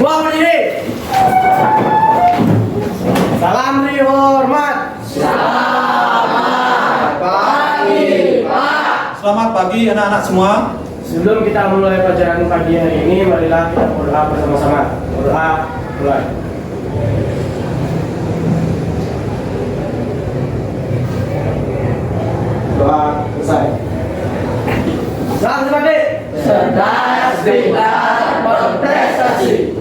Semua berdiri. Salam dihormat. Selamat pagi, Pak. Selamat pagi anak-anak semua. Sebelum kita mulai pelajaran pagi hari ini, marilah kita berdoa bersama-sama. Berdoa, mulai. Doa selesai. Selamat pagi. Cerdas, pintar, berprestasi,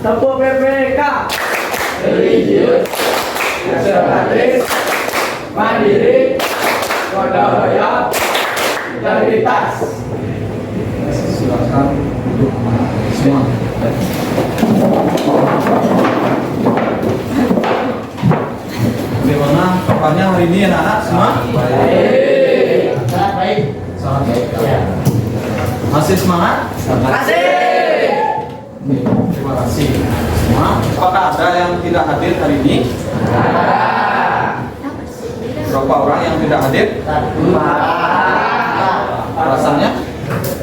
Tepuk PPK. religius, konservatif, mandiri, gotong royong, integritas. Silakan duduk semua. Bagaimana kabarnya hari ini anak-anak semua? Sangat baik. Sangat baik. Ya. Masih semangat? Terima kasih. Oke, terima kasih semua. Apakah ada yang tidak hadir hari ini? Berapa orang yang tidak hadir? Alasannya?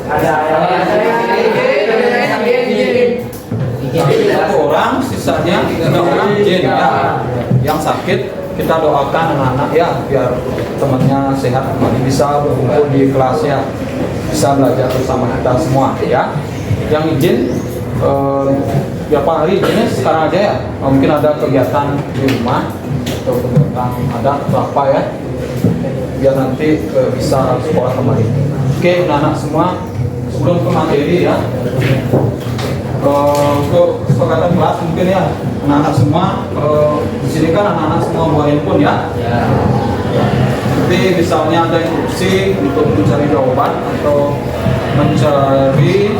Ada Satu orang, sisanya 3 orang izin ya. Yang sakit kita doakan anak-anak ya biar temannya sehat kembali bisa berkumpul di kelas ya, bisa belajar bersama kita semua ya. Yang izin berapa hari izinnya sekarang aja ya. Mungkin ada kegiatan di rumah atau kegiatan ada berapa ya, biar nanti bisa sekolah kembali. Oke anak-anak semua, sebelum ke materi ya, untuk kesepakatan kelas mungkin ya anak-anak semua di sini kan anak-anak semua bawa handphone ya. Nanti misalnya ada instruksi untuk mencari jawaban atau mencari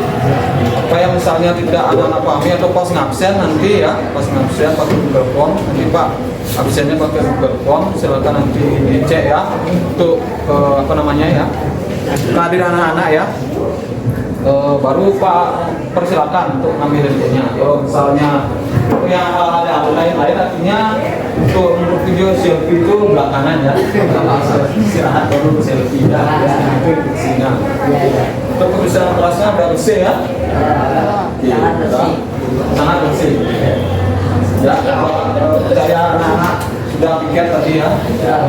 apa yang misalnya tidak ada anak pahami atau pas ngabsen nanti ya, pas ngabsen pakai Google Form nanti Pak absennya pakai Google Form, silakan nanti dicek ya untuk apa namanya ya, kehadiran anak-anak ya. Baru Pak persilakan untuk ngambil handphonenya. Kalau misalnya yang ada lain-lain artinya untuk video selfie itu belakangan ya. Istirahat baru selfie ya. Itu sini. Untuk kebersihan kelasnya ada bersih ya. Sangat bersih. Sangat bersih. Ya, saya anak-anak sudah piket tadi ya.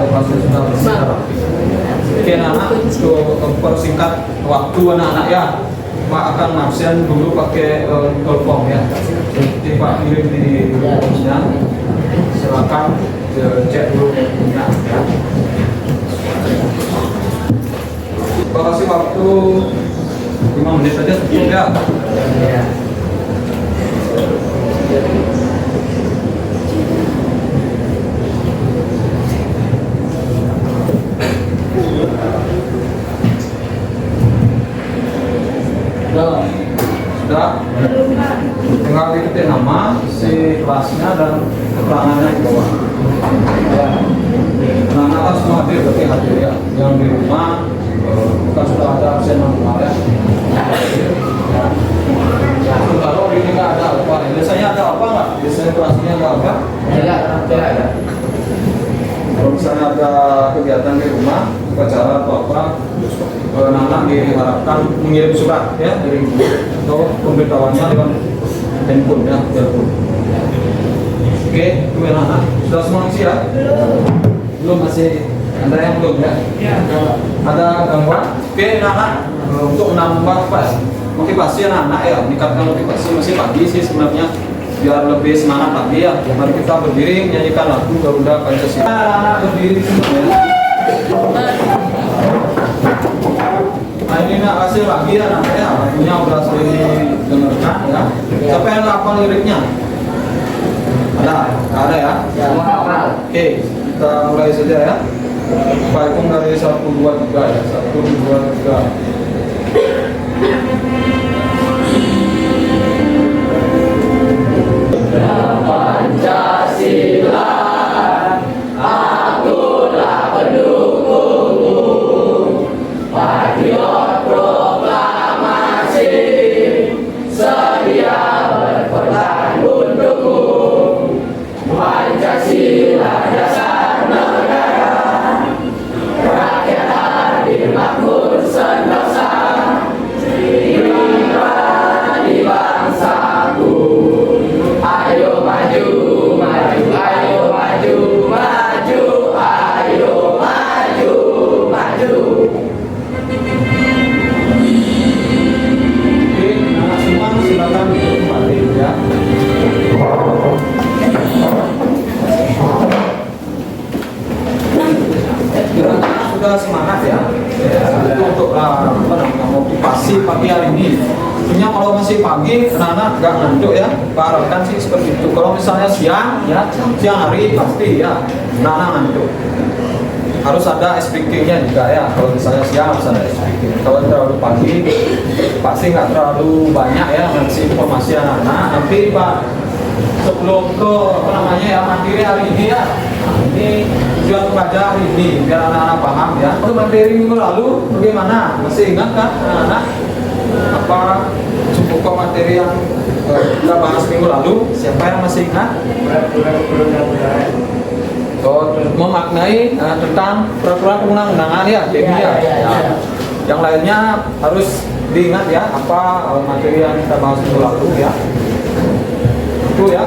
Pasti sudah bersih. Oke anak-anak, untuk persingkat waktu anak-anak ya, Pak akan absen dulu pakai Google Form ya. Nanti Pak kirim di forumnya, silakan cek dulu punya ya. Pak kasih waktu 5 menit saja cukup ya. Sudah? Tinggal diketik nama, si kelasnya dan keterangannya di bawah. Anak-anak semua hadir, berarti hadir ya. Yang di rumah, kita sudah ada absen manual ya. Kalau ini nggak ada apa, biasanya ada apa nggak? Biasanya kelasnya ada apa? Tidak ada. Kalau misalnya ada kegiatan di rumah, upacara atau apa, anak-anak diharapkan mengirim surat ya dari ibu atau pemberitahuannya lewat handphone ya, telepon. Oke, itu anak-anak sudah semua isi ya? Belum, masih ada yang belum ya? Ada gangguan? Oke, anak-anak untuk menambah apa ya? Motivasi anak-anak ya, meningkatkan motivasi masih pagi sih sebenarnya. Biar lebih semangat lagi ya, mari kita berdiri menyanyikan lagu Garuda Pancasila. Anak-anak berdiri semua ya. Nah ini nak kasih lagi anak-anaknya, lagunya udah sering didengarkan ya. Siapa yang hafal liriknya? Ada ya? Semua hafal. Oke, kita mulai saja ya. Pak hitung dari 1, 2, 3 ya. 1, 2, 3. Pancasila, akulah pendukungmu, patriot proklamasi, sedia berkorban untukmu. Pancasila dasar negara, rakyat adil makmur sentosa, apa namanya, motivasi pagi hari ini. Tentunya kalau masih pagi, anak-anak nggak ngantuk ya, Pak harapkan sih seperti itu. Kalau misalnya siang, ya siang hari pasti ya, anak-anak ngantuk. Harus ada SPK-nya juga ya. Kalau misalnya siang harus ada SPK. Kalau terlalu pagi, pasti nggak terlalu banyak ya ngasih informasi anak-anak. Nanti Pak sebelum ke apa namanya ya materi hari ini ya. Nah, ini tujuan pelajaran hari ini biar anak-anak paham ya. Untuk materi minggu lalu bagaimana? Masih ingat kan anak-anak? Apa cukup ke materi yang kita bahas minggu lalu? Siapa yang masih ingat? Memaknai tentang peraturan perundang-undangan ya, jadi ya. Yang lainnya harus diingat ya apa materi yang kita bahas minggu lalu ya. Itu ya,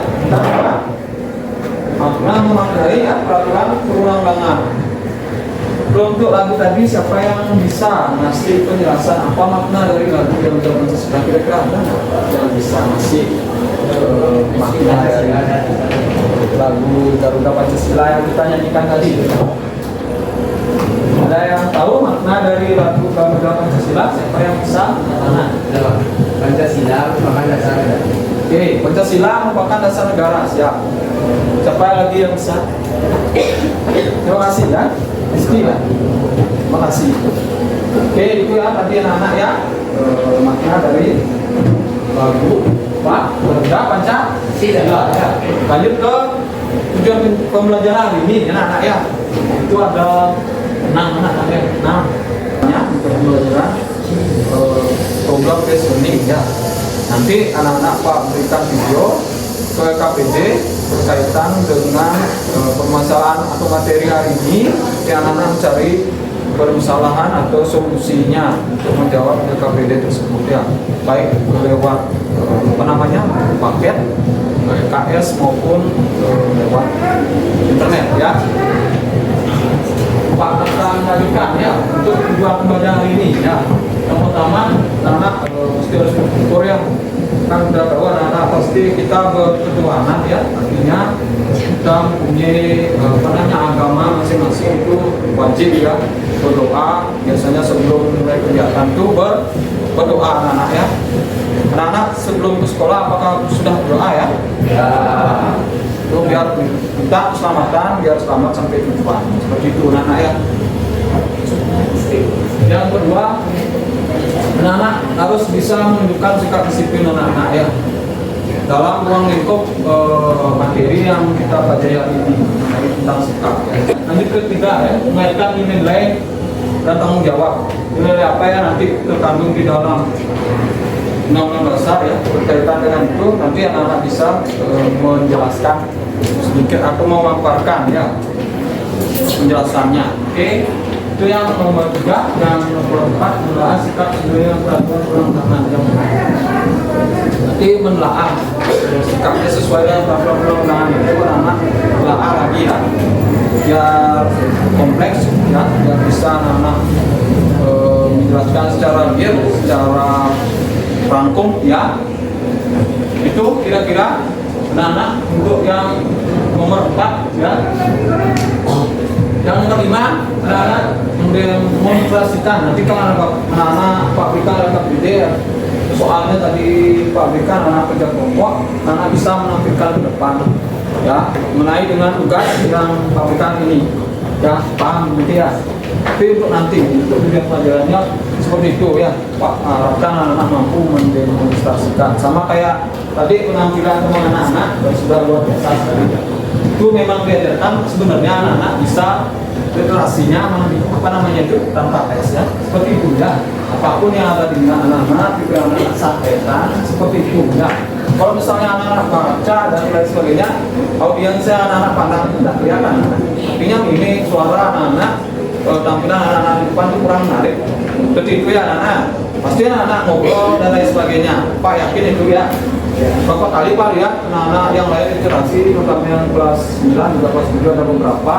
makna memaknai ya peraturan perundang-undangan. Untuk lagu tadi siapa yang bisa ngasih penjelasan apa makna dari lagu yang sudah kira-kira ada yang bisa ngasih makna dari lagu Garuda Pancasila yang kita nyanyikan tadi? Ada yang tahu makna dari lagu Garuda Pancasila? Siapa yang bisa? Pancasila merupakan dasar negara. Oke, Pancasila merupakan dasar negara. Siap. Siapa lagi yang bisa? Terima kasih ya. Rizky ya. Terima kasih. Oke, itu ya tadi anak-anak ya makna dari lagu Pak Garuda Pancasila ya. Lanjut ke tujuan pembelajaran hari ini anak-anak ya. Itu ada 6 anak-anak ya. 6 ya untuk pembelajaran program based learning ya. Nanti anak-anak Pak berikan video ke KPD berkaitan dengan permasalahan atau materi hari ini yang anak-anak mencari permasalahan atau solusinya untuk menjawab ke KPD tersebut ya, baik lewat apa namanya paket KS maupun lewat internet ya. Pak akan lanjutkan ya untuk tujuan pembelajaran hari ini ya. Yang pertama anak mesti harus bersyukur ya, kan udah tahu anak-anak pasti kita berketuhanan ya, artinya kita mempunyai apa namanya agama masing-masing itu wajib ya berdoa. Biasanya sebelum mulai kegiatan itu berdoa anak-anak ya. Anak-anak sebelum ke sekolah apakah sudah berdoa ya? Ya. Itu biar kita keselamatan, biar selamat sampai tujuan. Seperti itu anak-anak ya. Yang kedua, anak-anak harus bisa menunjukkan sikap disiplin anak-anak ya dalam ruang lingkup materi yang kita pelajari hari ini tentang sikap ya. Lanjut ketiga ya, mengaitkan nilai dan tanggung jawab. Nilai apa ya nanti terkandung di dalam Undang-Undang Dasar ya, berkaitan dengan itu nanti anak-anak bisa menjelaskan sedikit atau memaparkan ya penjelasannya. Oke. Itu yang nomor 3. Yang nomor 4 menelaah sikap sebenarnya peraturan perundang-undangan yang nanti menelaah sikapnya sesuai dengan peraturan perundang-undangan itu anak-anak menelaah lagi ya, biar kompleks ya, biar bisa anak-anak menjelaskan secara real, secara rangkum ya. Itu kira-kira anak-anak untuk yang nomor 4 ya. Yang nomor 5 adalah mendemonstrasikan. Nanti kalau anak-anak pabrikan dan KPD ya, soalnya tadi pabrikan anak kerja kelompok, anak bisa menampilkan ke depan ya mengenai dengan tugas yang pabrikan ini ya, paham gitu ya. Tapi untuk nanti untuk tujuan pelajarannya seperti itu ya Pak, harapkan anak-anak mampu mendemonstrasikan sama kayak tadi penampilan teman anak-anak sudah luar biasa sekali. Itu memang diajarkan sebenarnya anak-anak bisa literasinya apa namanya itu tanpa teks ya, seperti itu ya. Apapun yang ada di anak-anak juga anak-anak sampaikan seperti itu ya. Kalau misalnya anak-anak baca dan lain sebagainya, audiensnya anak-anak pandang tidak kelihatan. Artinya ini suara anak-anak, tampilan anak-anak di depan itu kurang menarik. Seperti itu ya anak-anak. Pasti anak-anak ngobrol dan lain sebagainya. Pak yakin itu ya. Berapa kali Pak lihat anak-anak yang lain literasi, terutama yang kelas 9 juga kelas 7 ada beberapa.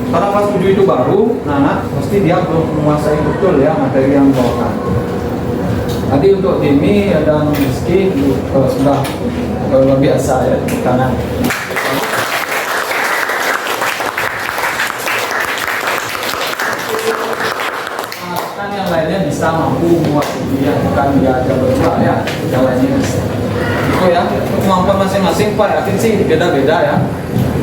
Karena kelas 7 itu baru, anak pasti dia belum menguasai betul ya materi yang dibawakan. Tadi untuk Demi dan Rizky sudah luar biasa ya kanan. Yang lainnya bisa bisa mampu muat dia bukan dia aja berdua ya jalannya itu ya kemampuan masing-masing Pak yakin sih beda-beda ya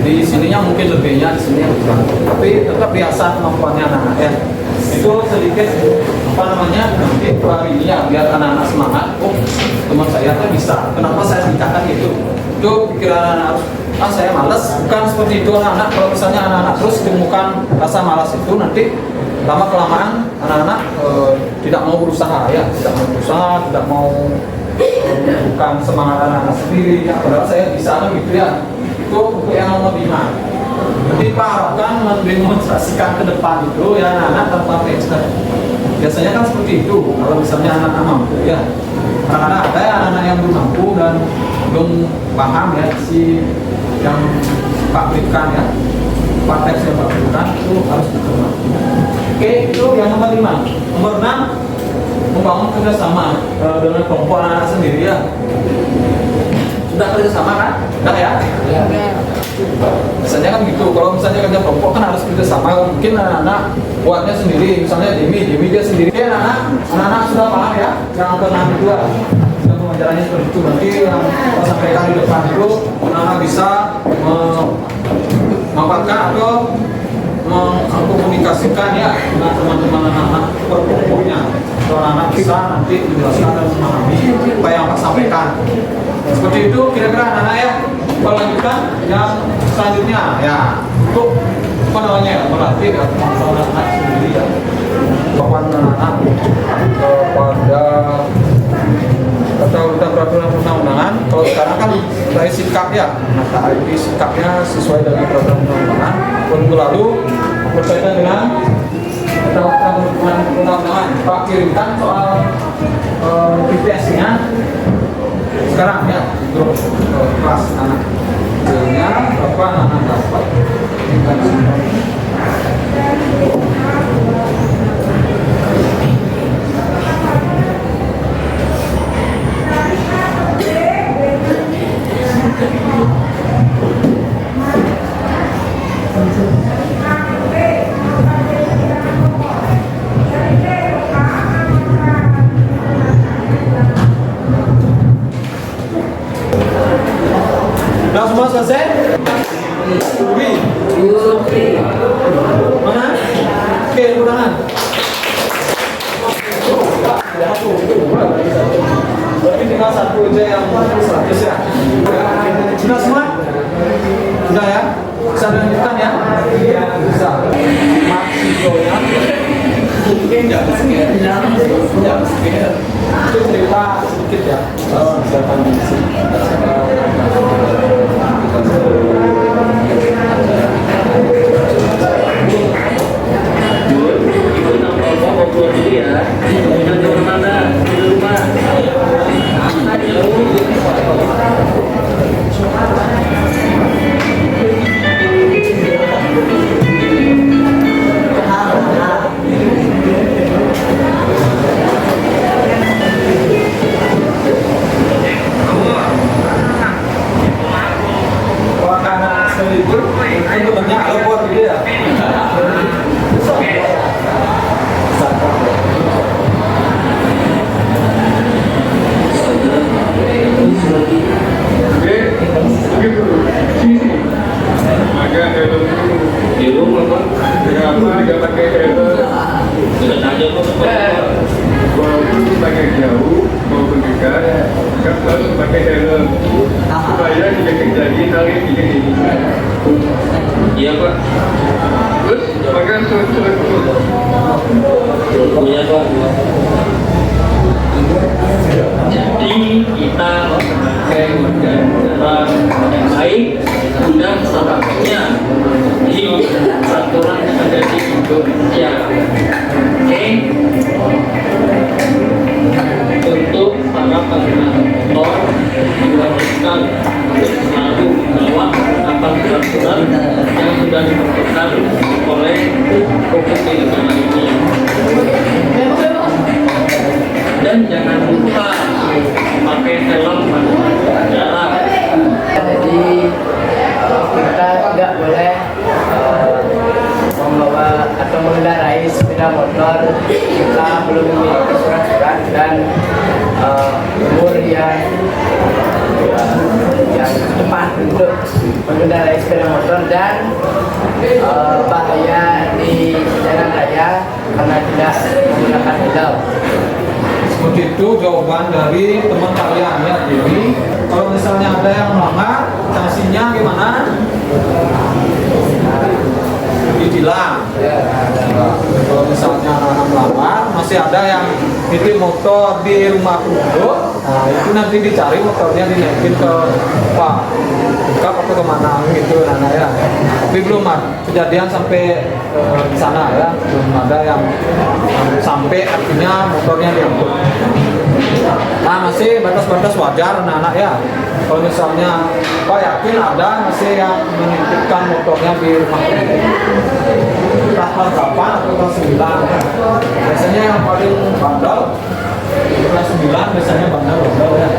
di sininya mungkin lebihnya di sini yang kurang tapi tetap biasa kemampuannya anak-anak ya itu sedikit apa namanya nanti ini ya biar anak-anak semangat oh teman saya tuh bisa kenapa saya nikahkan gitu itu pikiran anak-anak saya malas bukan seperti itu anak-anak kalau misalnya anak-anak terus ditemukan rasa malas itu nanti lama kelamaan anak-anak tidak mau berusaha ya tidak mau berusaha tidak mau bukan semangat anak-anak sendiri ya padahal saya bisa kan gitu ya itu untuk yang nomor 5 jadi Pak harapkan mendemonstrasikan ke depan itu ya anak-anak tanpa pressure biasanya kan seperti itu kalau misalnya anak-anak mampu ya kadang-kadang ada ya anak-anak yang belum mampu dan belum paham ya si yang Pak berikan ya Pak teks yang Pak berikan itu harus diterima oke itu yang nomor 5 nomor 6 membangun kerjasama dengan kelompok anak-anak sendiri ya sudah kerjasama kan? Sudah ya? Ya. Misalnya kan gitu, kalau misalnya kerja kelompok kan harus kerjasama mungkin anak-anak buatnya sendiri misalnya Demi dia sendiri ya anak-anak sudah paham ya yang ke-6 itu ya sudah pengajarannya seperti itu nanti yang saya sampaikan di depan itu anak-anak bisa memaparkan atau mengkomunikasikan ya dengan teman-teman anak-anak per kelompoknya anak-anak bisa nanti menjelaskan dan memahami apa yang Pak sampaikan seperti itu kira-kira anak-anak ya melanjutkan yang selanjutnya ya untuk apa namanya ya melatih ya kemampuan anak-anak sendiri ya kemampuan anak-anak kepada urutan peraturan perundang-undangan kalau sekarang kan dari sikap ya nah ini sikapnya sesuai dengan peraturan perundang-undangan waktu lalu berkaitan dengan perundang-undangan Pak kirimkan soal PPS-nya sekarang ya untuk kelas anak kecilnya berapa anak dapat Udah semua selesai? Mana? Oke, tepuk tangan. Berarti tinggal satu aja yang 100 ya. Sudah semua? Sudah ya? Bisa dilanjutkan ya? Iya, bisa. Maksudnya mungkin nggak sekian. Itu cerita sedikit ya. Silakan di sini. Iya Pak. Terus makan surat punya Pak. Jadi kita memakai cara yang baik sudah sepatutnya di peraturan yang ada di Indonesia. Oke. Untuk para pengguna motor diwajibkan untuk selalu membawa peraturan yang sudah ditentukan oleh hukum di negara ini. Dan jangan lupa pakai helm pada jalan. Jadi kita tidak boleh membawa atau mengendarai sepeda motor kita belum memiliki dan umur yang tepat untuk mengendarai sepeda motor dan bahaya di jalan raya karena tidak menggunakan helm. Seperti itu jawaban dari teman kalian ya. Jadi kalau misalnya ada yang melanggar, sanksinya gimana? Ditilang. Kalau misalnya anak melanggar, masih ada yang nitip motor di rumah penduduk, nah itu nanti dicari motornya, dinaikin ke Pak Bukap atau kemana gitu, nah ya. Tapi belum ada kejadian sampai di sana ya, belum ada yang sampai artinya motornya diangkut. Nah masih batas-batas wajar anak-anak ya. Kalau misalnya Pak yakin ada masih yang menitipkan motornya di rumah kelas 8 atau kelas 9 ya. Biasanya yang paling bandel kelas 9 biasanya bandel ya.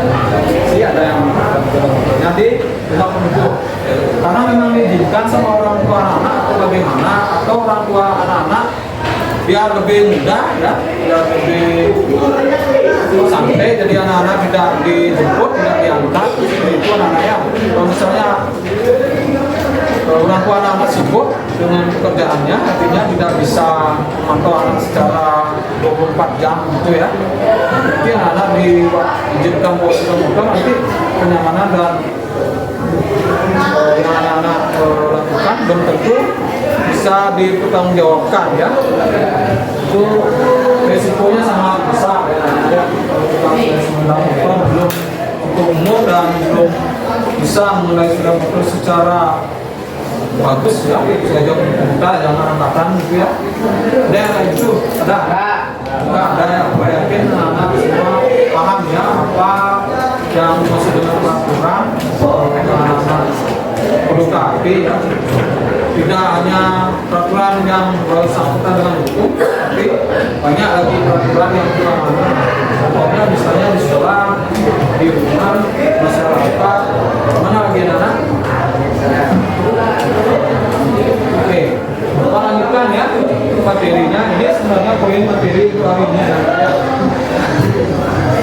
Sih ada yang motornya di rumah penduduk. Karena memang diizinkan sama orang tua anak atau bagaimana, atau orang tua anak-anak biar lebih mudah ya, biar lebih santai, jadi anak-anak tidak dijemput, tidak diantar, itu anak-anaknya. Kalau misalnya orang tua anak-anak sibuk dengan pekerjaannya, artinya tidak bisa memantau anak secara 24 jam gitu ya. Jadi anak-anak diizinkan bawa sepeda motor, nanti kenyamanan dan yang anak-anak lakukan belum tentu bisa dipertanggungjawabkan ya. Itu resikonya sangat besar ya. Sepeda motor belum untuk umur dan belum bisa mengendarai sepeda motor secara bagus ya. Saya jawab kita jangan angkatan gitu ya. Ada yang lain itu ada yang yakin anak semua paham ya apa yang masih dengan peraturan anak-anak perlu taati ya. Tidak hanya peraturan yang bersangkutan dengan hukum, tapi banyak lagi peraturan yang kurang ada. Contohnya misalnya di sekolah, di rumah, masyarakat, mana lagi anak? Oke, kita lanjutkan ya materinya. Ini sebenarnya poin materi untuk hari ini ya.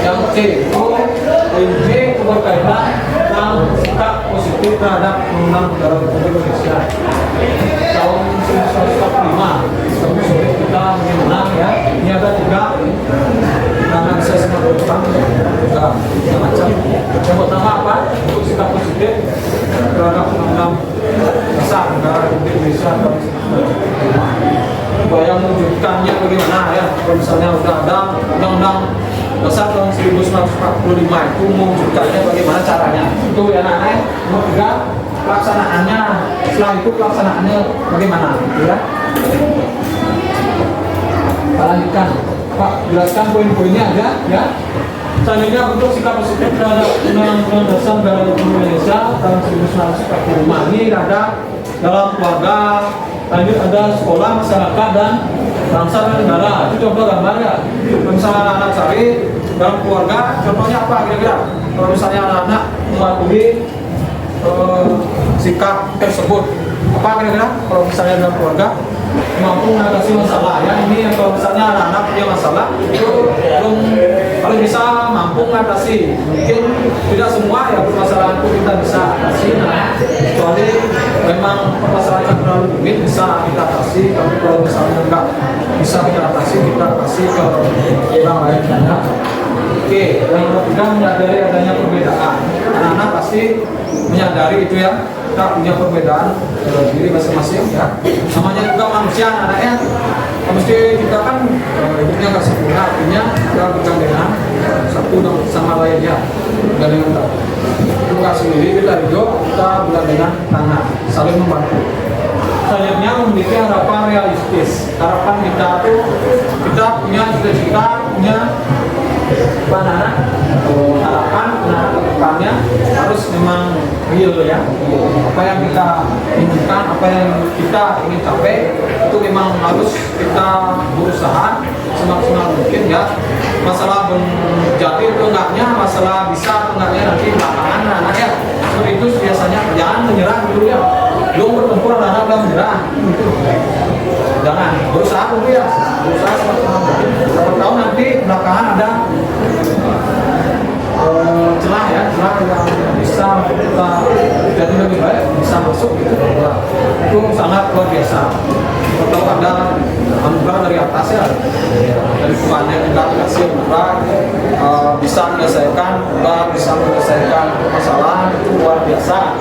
Yang C itu poin C berkaitan tentang sikap positif terhadap Undang-Undang Udara Republik Indonesia tahun 1945. Kita mengenal ya. Ini ada 3 karena bisa semua juga macam. Yang pertama apa? Untuk sikap positif terhadap Undang-Undang Dasar Negara Republik Indonesia tahun 1945. Supaya mewujudkannya bagaimana ya? Kalau misalnya sudah ada Undang-Undang Dasar tahun 1945 itu mewujudkannya bagaimana caranya? Itu ya anak-anak. Nomor 3 pelaksanaannya, setelah itu pelaksanaannya bagaimana gitu ya. Kita lanjutkan Pak, jelaskan poin-poinnya aja ya. Selanjutnya bentuk sikap positif terhadap Undang-Undang Dasar Negara Republik Indonesia tahun 1945. Ini ada dalam keluarga, lanjut ada sekolah, masyarakat, dan bangsa dan negara. Itu contoh gambar ya. Misalnya anak-anak cari dalam keluarga, contohnya apa kira-kira? Kalau misalnya anak-anak mematuhi sikap tersebut, apa kira-kira? Kalau misalnya dalam keluarga mampu mengatasi masalah ya, ini kalau misalnya anak-anak punya masalah itu belum kalau bisa mampu mengatasi, mungkin tidak semua ya permasalahan itu kita bisa atasi, nah kecuali memang permasalahan yang terlalu rumit bisa kita atasi, tapi kalau misalnya enggak bisa kita atasi, kita kasih ke orang lain ya. Oke, yang ketiga menyadari adanya perbedaan. Anak-anak pasti menyadari itu ya, kita punya perbedaan diri masing-masing ya. Namanya juga manusia anak-anaknya, mesti kita kan hidupnya nggak sempurna, artinya kita bergandengan satu sama lain ya, bergandengan tangan. Kita sendiri kita hidup, kita bergandengan tangan, saling membantu. Selanjutnya memiliki harapan realistis. Harapan kita tuh kita punya cita-cita, punya anak-anak harapan depannya harus memang real ya. Apa yang kita inginkan, apa yang kita ingin capai itu memang harus kita berusaha semaksimal mungkin ya. Masalah menjadi itu enggaknya, masalah bisa enggaknya nanti belakangan anak-anak ya. Seperti itu biasanya jangan menyerah dulu ya. Belum bertempur anak udah menyerah. Jangan berusaha dulu ya. Berusaha semaksimal mungkin. Siapa tahu nanti belakangan ada mana yang bisa kita jadi lebih baik bisa masuk gitu. Nah, itu sangat luar biasa. Kalau ada anugerah dari atas ya, dari Tuhan yang kita kasih anugerah, bisa menyelesaikan, bisa menyelesaikan masalah, itu luar biasa.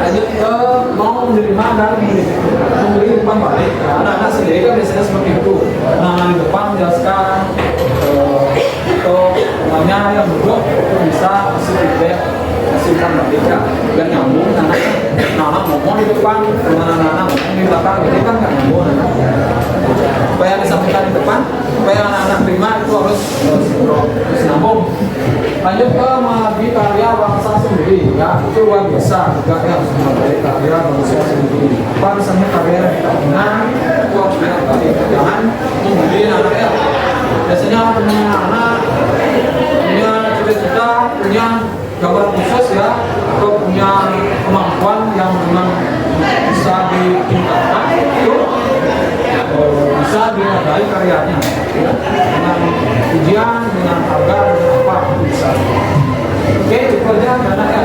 Lanjut ke mau menerima dan memberi umpan balik. Nah, anak-anak sendiri kan biasanya seperti itu. Nah, di depan menjelaskan atau namanya yang duduk bisa kasih feedback, kasih umpan balik ya, biar nyambung. Anak ngomong di depan, anak-anak ngomong di belakang, jadi kan nggak nyambung. Apa yang disampaikan di depan, apa yang anak-anak terima itu harus nyambung. Lanjut ke menghadapi karya bangsa sendiri, ya itu luar biasa juga ya, harus menghadapi karya bangsa sendiri. Apa misalnya karya yang kita punya itu harus menghadapi, jangan membuli anak-anak ya. Biasanya anak-anak punya cita-cita, punya gambar khusus ya, atau punya kemampuan yang memang bisa ditingkatkan itu bisa dinilai karyanya ya. Dengan ujian, dengan harga, dengan apa bisa. Oke, itu aja karena ya.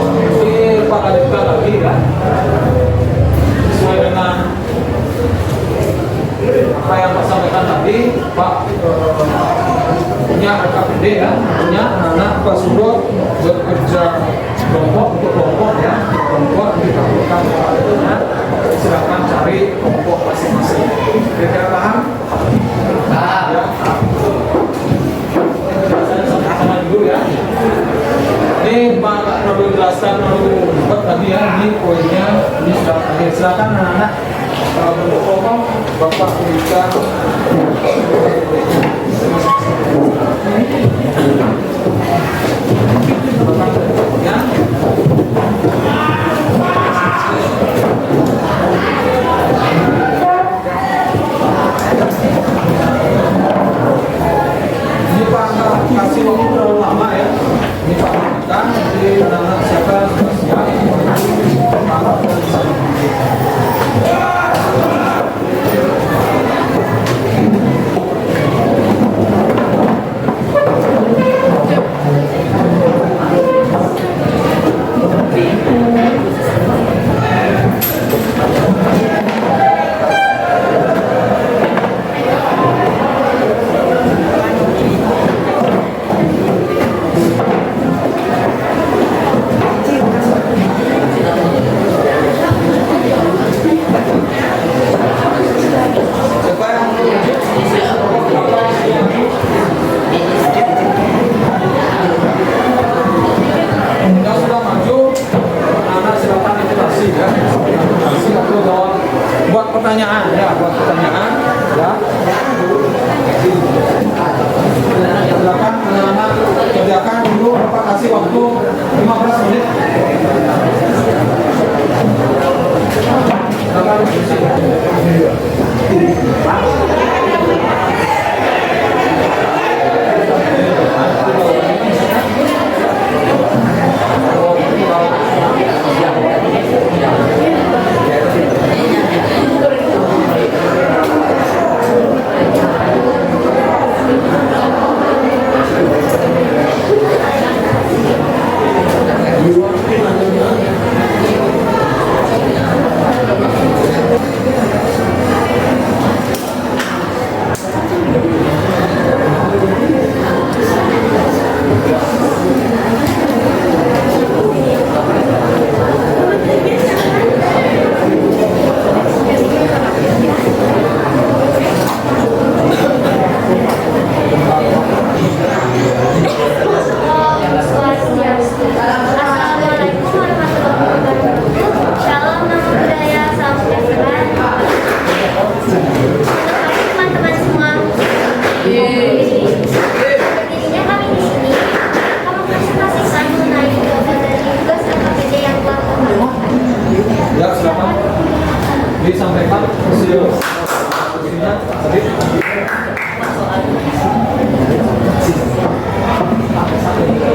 Nanti Pak lanjutkan lagi ya, sesuai dengan apa yang Pak sampaikan tadi. Pak punya RKPD ya, punya anak-anak Pak Sudot bekerja kelompok untuk kelompok ya, kelompok dikabulkan ya. Silakan cari kelompok masing-masing. Kira-kira paham? Ya. Sama dulu ya. Ini Pak perlu jelaskan lalu buat tadi ya, ini poinnya ini sudah terakhir. Silakan anak-anak bentuk kelompok Bapak berikan. Ya. Ini Pak kasih waktu terlalu lama ya. Ini Pak berikan jadi anak-anak siapa sudah siap. Harap dan bisa pertanyaan ya, buat pertanyaan ya. Silakan anak-anak kerjakan dulu, Bapak kasih waktu 15 menit. Disampaikan hasilnya tadi.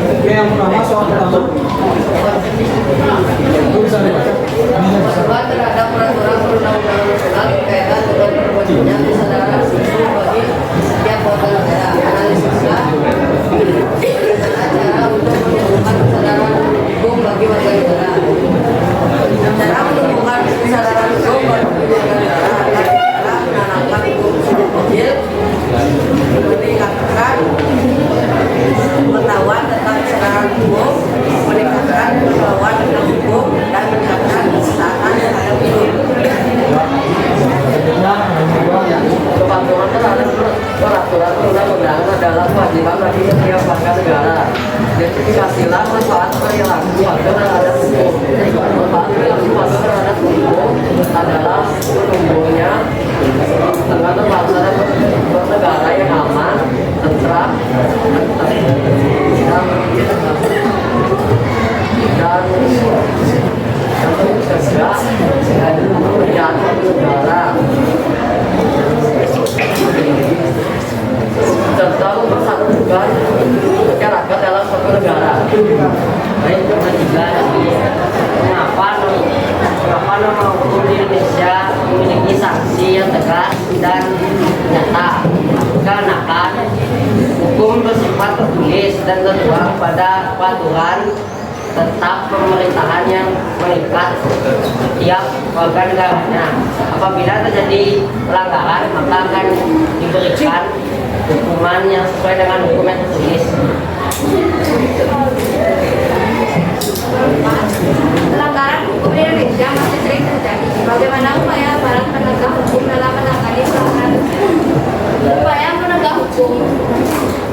Oke, yang pertama soal pertama itu bisa dibaca. Terhadap peraturan perundang-undangan nasional berkaitan dengan perwujudan kesadaran siswa bagi setiap warga negara. Analisisnya peraturan undang-undangan adalah kewajiban bagi setiap warga negara. Justifikasilah manfaat perilaku warga terhadap hukum. Manfaat perilaku warga terhadap hukum adalah menumbuhnya dengan terlaksana bernegara yang aman, tentram, dan mencegah kejahatan negara serta mempersatukan masyarakat dalam suatu negara. Baik, ketiga, mengapa nama hukum di Indonesia memiliki sanksi yang tegas dan nyata? Karena hukum bersifat tertulis dan tertuang pada peraturan tetap pemerintahan yang mengikat setiap warga negaranya. Apabila terjadi pelanggaran, maka akan diberikan hukuman yang sesuai dengan hukum yang tertulis. Pelanggaran hukum di Indonesia masih sering terjadi. Bagaimana upaya aparat penegak hukum dalam menangani pelanggaran? Upaya penegak hukum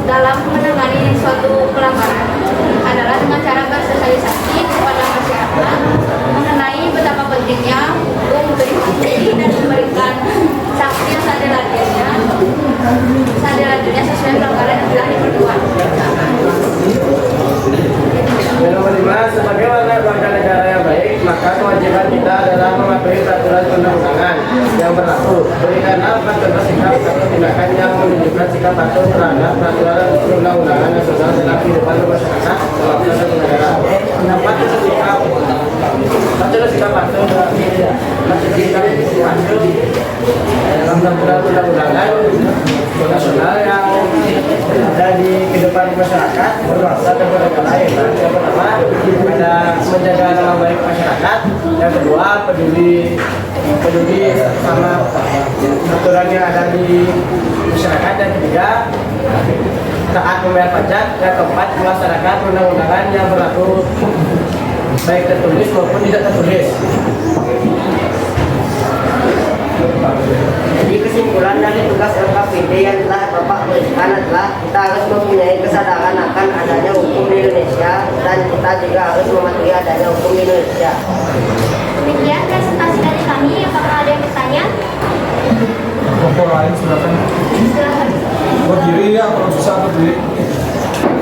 dalam menangani suatu pelanggaran adalah dengan cara bersosialisasi kepada masyarakat mengenai betapa pentingnya untuk memberikan sanksi dan memberikan sanksi yang seadil-adilnya sesuai pelanggaran yang telah diperbuat. Yang nomor 5, sebagai warga negara yang baik, maka kewajiban kita adalah mematuhi peraturan undang-undangan yang berlaku. Berikanlah peraturan sikap atau tindakan yang menunjukkan sikap patuh terhadap peraturan undang-undangan yang sudah dalam kehidupan masyarakat dalam suatu negara. Dapat sikap patuh dalam peraturan undang-undangan nasional yang ada di kehidupan masyarakat berbangsa dan bernegara lain. Yang pertama, ada menjaga nama baik masyarakat. Yang kedua, peduli sama aturan yang ada di masyarakat. Dan ketiga, taat membayar pajak. Yang keempat, melaksanakan undang-undangan yang berlaku baik tertulis maupun tidak tertulis. Jadi kesimpulan dari tugas LKPD yang telah Bapak berikan adalah kita harus mempunyai kesadaran akan adanya hukum di Indonesia dan kita juga harus mematuhi adanya hukum di Indonesia. Demikian presentasi dari kami. Apakah ada yang bertanya? Kelompok lain silakan. Silakan. Berdiri ya, kalau bisa berdiri.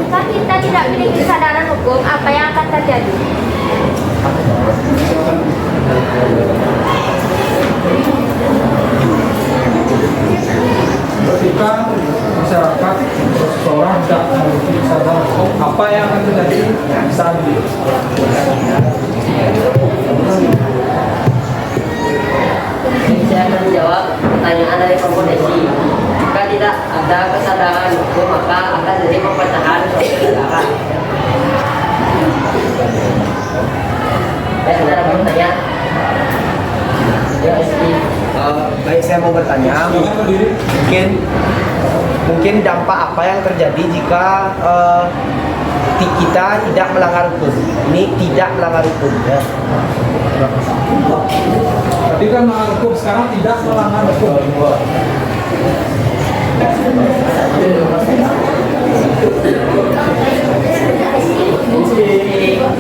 Jika kita tidak memiliki kesadaran hukum, apa yang akan terjadi? Ketika masyarakat seseorang tidak memiliki kesadaran hukum, apa yang akan terjadi saat ini? Saya akan menjawab pertanyaan dari komponesi. Jika tidak ada kesadaran hukum, maka akan jadi perpecahan suatu negara. Ada pertanyaan? Ya, Baik, saya mau bertanya. Silakan berdiri. Mungkin dampak apa yang terjadi jika kita tidak melanggar hukum? Ini tidak melanggar hukum. Ya. Tadi kan melanggar hukum, sekarang tidak melanggar hukum.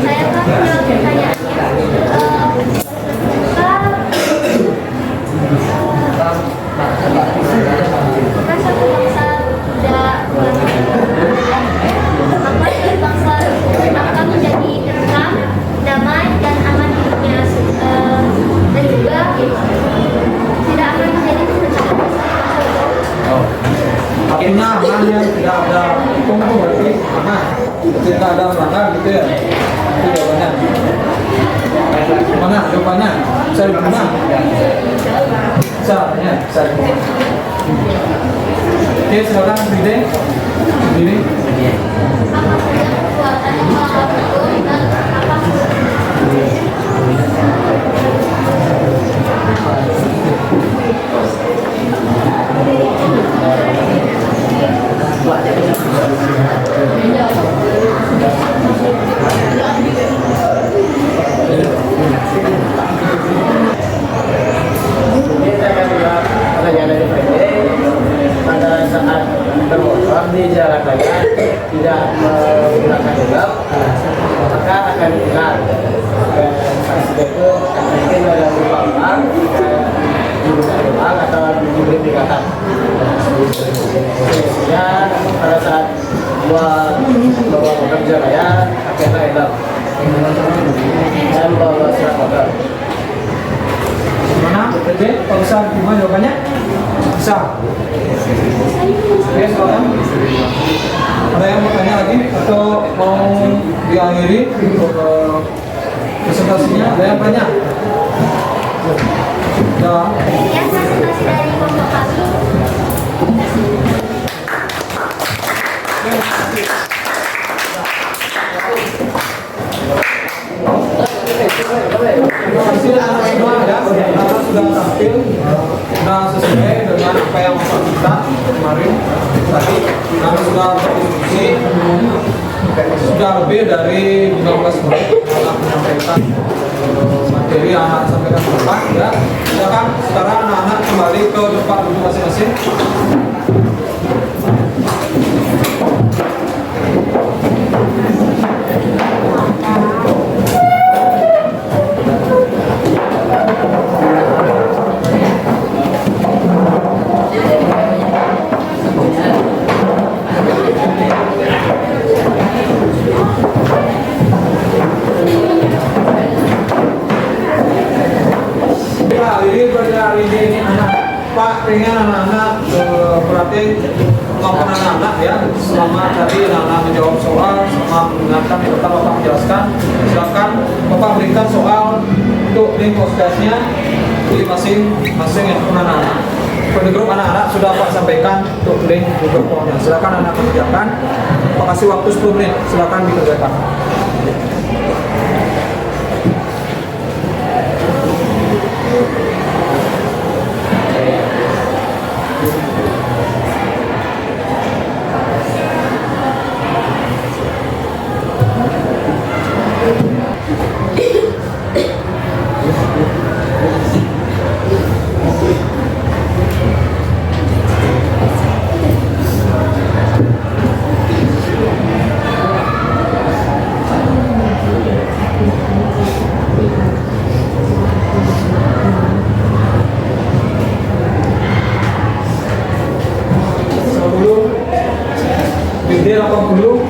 Saya akan menjawab pertanyaannya. Jika satu bangsa tidak maka dari bangsa akan menjadi tentram, damai, dan aman hidupnya, dan juga tidak akan terjadi perpecahan. Artinya aman yang tidak ada hukum itu berarti aman. Tidak ada melanggar gitu ya. Itu jawabannya. Mana jawabannya? Bisa diterima? Bisa ya, bisa diterima. Oke, silakan berdiri. Berdiri. Apa saja perbuatan yang melanggar hukum dan apa Ini saya akan jawab pertanyaan dari Fede. Pada saat ya pada saat buat bawa bekerja ya akhirnya enak dan bawa surat kabar. Gimana? Oke, kalau bisa gimana jawabannya? Bisa. Oke, silakan. Ada yang mau tanya lagi atau mau diakhiri untuk presentasinya? Ada yang tanya? Ya. Ya, presentasi dari kelompok kami. Terima kasih anak semua ya, karena sudah tampil, sudah sesuai dengan apa yang Bapak minta kemarin tadi, karena sudah berdiskusi, sudah lebih dari 15 menit dalam menyampaikan materi yang anak sampaikan ke depan ya. Silakan sekarang anak-anak kembali ke depan duduk masing-masing. Ini anak Pak pengen anak-anak perhatiin kemampuan anak-anak ya selama tadi anak-anak menjawab soal sama mendengarkan tentang Bapak menjelaskan. Silakan Bapak berikan soal untuk link podcast-nya di masing-masing handphone anak-anak. Pada grup anak-anak sudah Pak sampaikan untuk link Google Form-nya. Silakan anak kerjakan. Pak kasih waktu 10 menit. Silakan dikerjakan. Gede 80.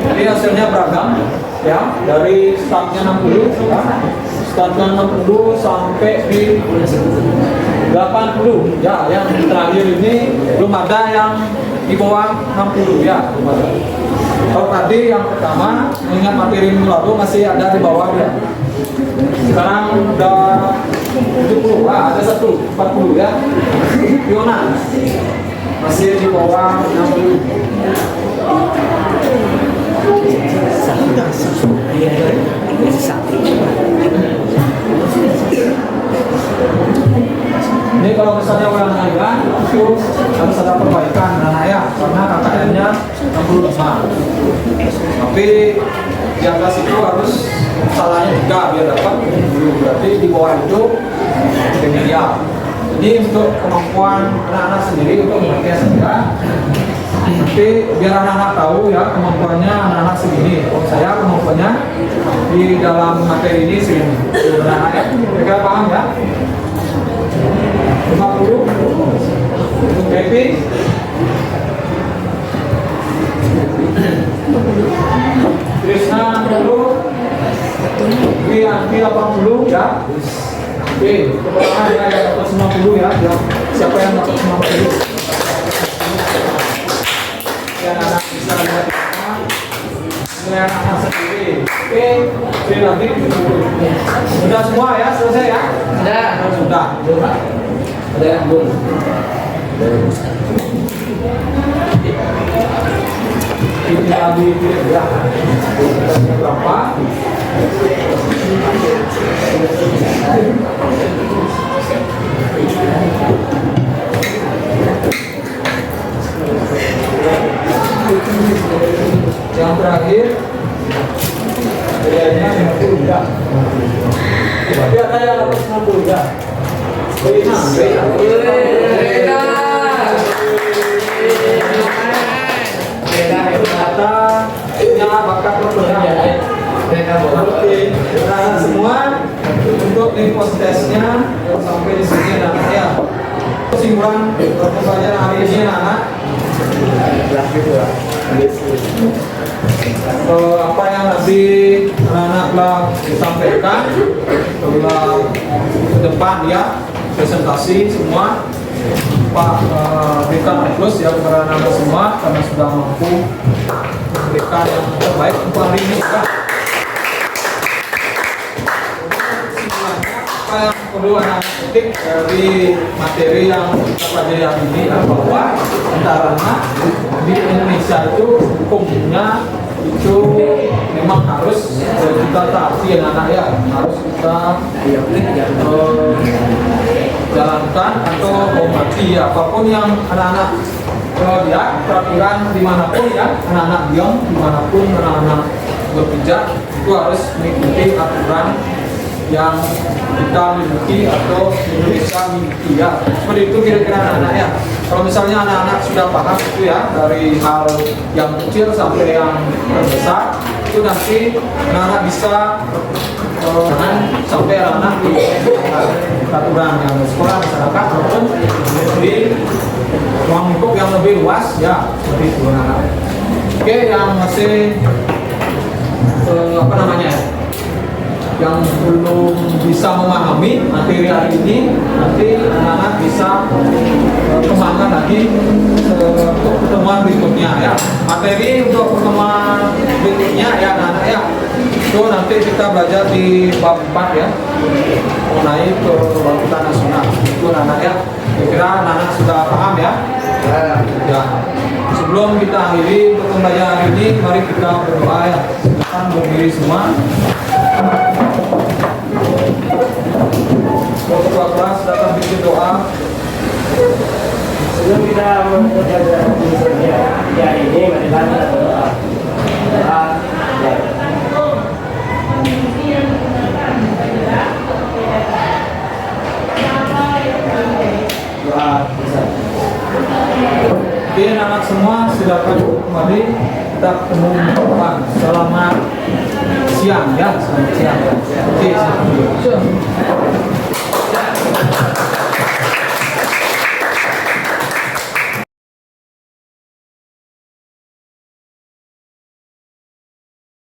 Jadi hasilnya beragam ya, dari startnya 60 ya. Startnya 60 sampai di 80 ya, yang terakhir ini belum ada yang di bawah 60 ya, belum ada. Kalau tadi yang pertama mengingat materi minggu lalu masih ada di bawah ya. Sekarang udah 70, ada 40 ya. Fiona masih di bawah 60. Ini kalau misalnya ulang harian itu harus ada perbaikan ya, karena KKN-nya 65. Tapi di atas itu harus salahnya juga biar dapat 70. Berarti di bawah itu demikian. Jadi untuk kemampuan anak-anak sendiri untuk mengerti saja. Nanti biar anak-anak tahu ya kemampuannya anak-anak segini. Kalau saya kemampuannya di dalam materi ini segini. Anak-anak mereka paham ya? 50 untuk happy. Krishna 60, Wianti 80 ya. Oke, kebetulan ya yang dapat 90 ya. Siapa yang dapat 90? Ya, anak bisa lihat nilai anak sendiri. Oke, sekali lagi. Sudah semua ya, selesai ya? Sudah. Ada yang belum? Ini lagi ya. Berapa? Yang terakhir nilainya 50 ya. Tapi ada yang dapat 90 ya. Ternyata punya bakat berbeda. testnya sampai di sini anak ya. Kesimpulan pembelajaran hari ini anak. Apa yang nanti anak-anak telah disampaikan telah ke depan ya presentasi semua Pak berikan plus ya kepada anak-anak semua karena sudah mampu memberikan yang terbaik untuk hari ini Pak. Apa yang perlu anak petik dari materi yang kita pelajari hari ini bahwa antaranya di Indonesia itu hukumnya itu memang harus kita taati anak-anak ya, harus kita jalankan atau hormati ya apapun yang anak-anak lihat peraturan dimanapun ya anak-anak diam dimanapun anak-anak berpijak itu harus mengikuti aturan yang kita miliki atau Indonesia miliki ya seperti itu kira-kira anak-anak ya. Kalau misalnya anak-anak sudah paham itu ya dari hal yang kecil sampai yang terbesar itu nanti anak-anak bisa sampai anak-anak di aturan yang sekolah masyarakat maupun di ruang lingkup yang lebih luas ya seperti itu anak-anak. Oke, yang masih apa namanya ya, yang belum bisa memahami materi hari ini nanti anak-anak bisa kembangkan lagi untuk pertemuan berikutnya ya. Materi untuk pertemuan berikutnya ya anak-anak ya itu nanti kita belajar di bab 4 ya mengenai kebangkitan nasional itu anak-anak ya. Kira-kira anak-anak sudah paham ya? Ya. Sebelum kita akhiri untuk pembelajaran hari ini mari kita berdoa ya. Silakan berdiri semua. Ketua kelas datang bikin doa. Sebelum kita mempelajari hari ini, mari kita berdoa. Doa. Oke, anak semua silakan kembali kita ketemu depan. Selamat siang ya, selamat siang. Oke, selamat siang.